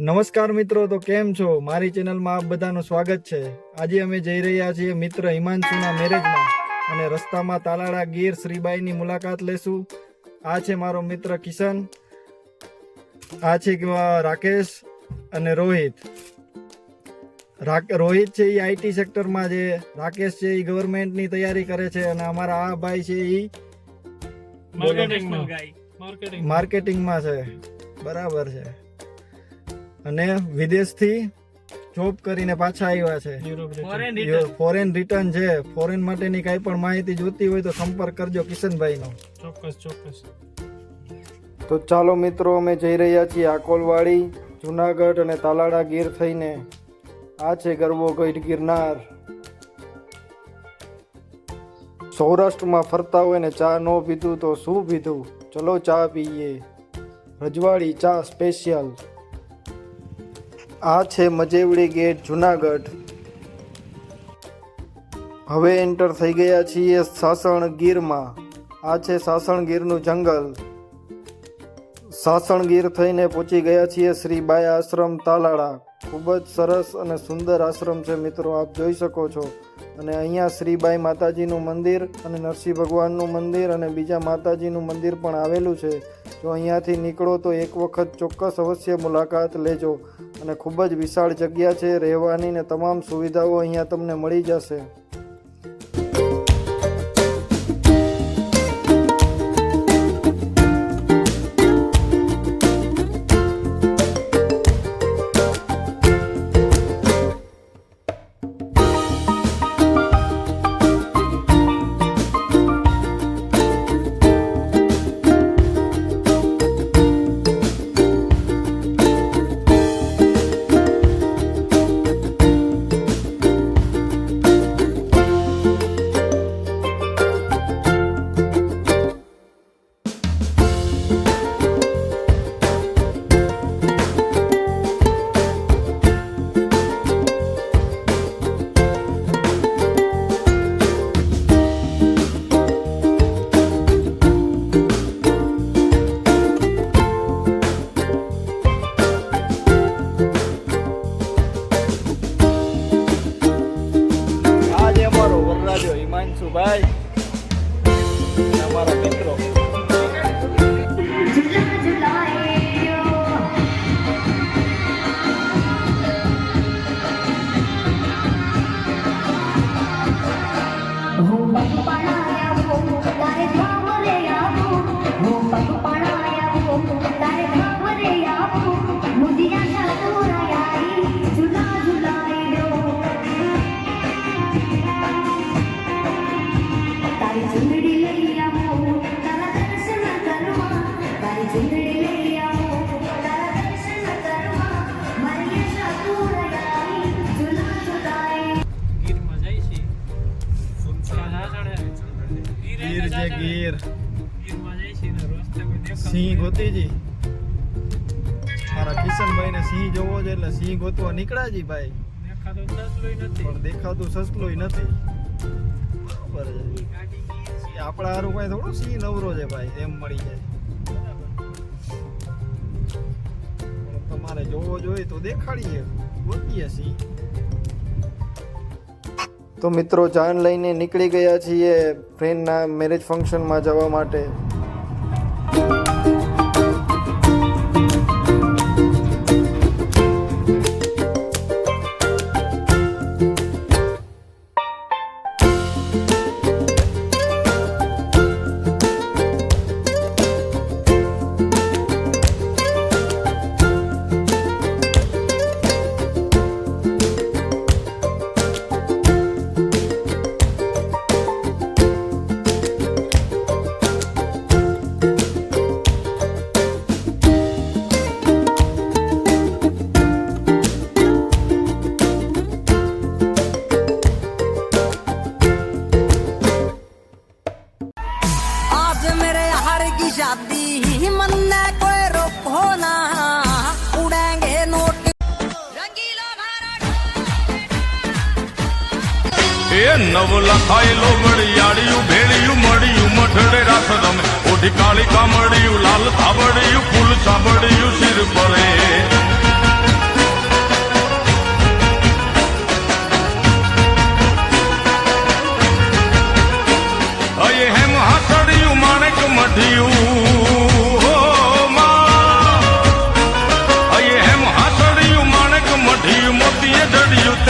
નમસ્કાર મિત્રો, તો કેમ છો? મારી ચેનલમાં આપ બધાનું સ્વાગત છે। આજે અમે જઈ રહ્યા છીએ મિત્ર હિમાંશુના મેરેજમાં અને રસ્તામાં તાલાળા ગીર શ્રીબાઈની મુલાકાત લેશું। આ છે મારો મિત્ર કિશન, આ છે રાકેશ અને રોહિત। રોહિત છે એ આઈટી સેક્ટરમાં છે, રાકેશ છે એ ગવર્મેન્ટની તૈયારી કરે છે અને અમારા આ ભાઈ છે એ માર્કેટિંગમાં છે। બરાબર છે। અને વિદેશથી જોબ કરીને પાછા આવ્યા છે, ફોરેન રિટર્ન છે। ફોરેન માટેની કઈ પણ માહિતી જોતી હોય તો સંપર્ક કરજો કિશનભાઈનો। ચોક્કસ। તો ચાલો મિત્રો, અમે જઈ રહ્યા છીએ આકોલવાડી, જુનાગઢ અને તાલાળા ગીર થઈને। આ છે ગરવો ગઢ ગિરનાર। સૌરાષ્ટ્રમાં ફરતા હોય ને ચા ન પીધું તો શું પીધું? ચલો ચા પીએ, રજવાડી ચા સ્પેશિયલ। આ છે મજેવડી ગેટ જુનાગઢ। હવે એન્ટર થઈ ગયા છીએ સાસણ ગીરમાં। આ છે સાસણ ગીરનું જંગલ। સાસણ ગીર થઈને પહોંચી ગયા છીએ શ્રી બાઈ આશ્રમ તાલાળા। ખૂબ જ સરસ અને સુંદર આશ્રમ છે મિત્રો, આપ જોઈ શકો છો। અને અહીંયા શ્રીબાઈ માતાજીનું મંદિર અને નરસિંહ ભગવાનનું મંદિર અને બીજા માતાજીનું મંદિર પણ આવેલું છે। જો અહીંયાથી નીકળો તો એક વખત ચોક્કસ અવશ્ય મુલાકાત લેજો। અને ખૂબ જ વિશાળ જગ્યા છે, રહેવાની ને તમામ સુવિધાઓ અહીંયા તમને મળી જશે। હિમાંશુભાઈ અમારા મિત્રો। ગીર સિંહ ગોતીજી, મારા કિશનભાઈ ને સિંહ જોવો છે એટલે સિંહ ગોતવા નીકળ્યા જી ભાઈ। પણ દેખાતું સસલું નથી, બરાબર છે। આપણા હારું કઈ થોડું સિંહ નવરો છે ભાઈ, એમ મળી જાય। તમારે જોવો જોઈએ તો દેખાડીએ, ગોતીએ સિંહ। તો મિત્રો, જાન લઈને નીકળી ગયા છીએ ફ્રેન્ડના મેરેજ ફંક્શનમાં જવા માટે। शादी मन ने कोई रोको ना, उड़ेंगे नोट रंगीला भारत। એ નવ લખાયેલો વડિયાળિયું ભેળિયું મળિયું મઠડે રાસ રમે ઓઢી કાળી કામડિયું લાલ થાબડિયું ફૂલ સાબડિયું સિર પરે મઢિયું હો માં હેમ હાથડિયું માણેક મઢિયું મોતીએ જડિયું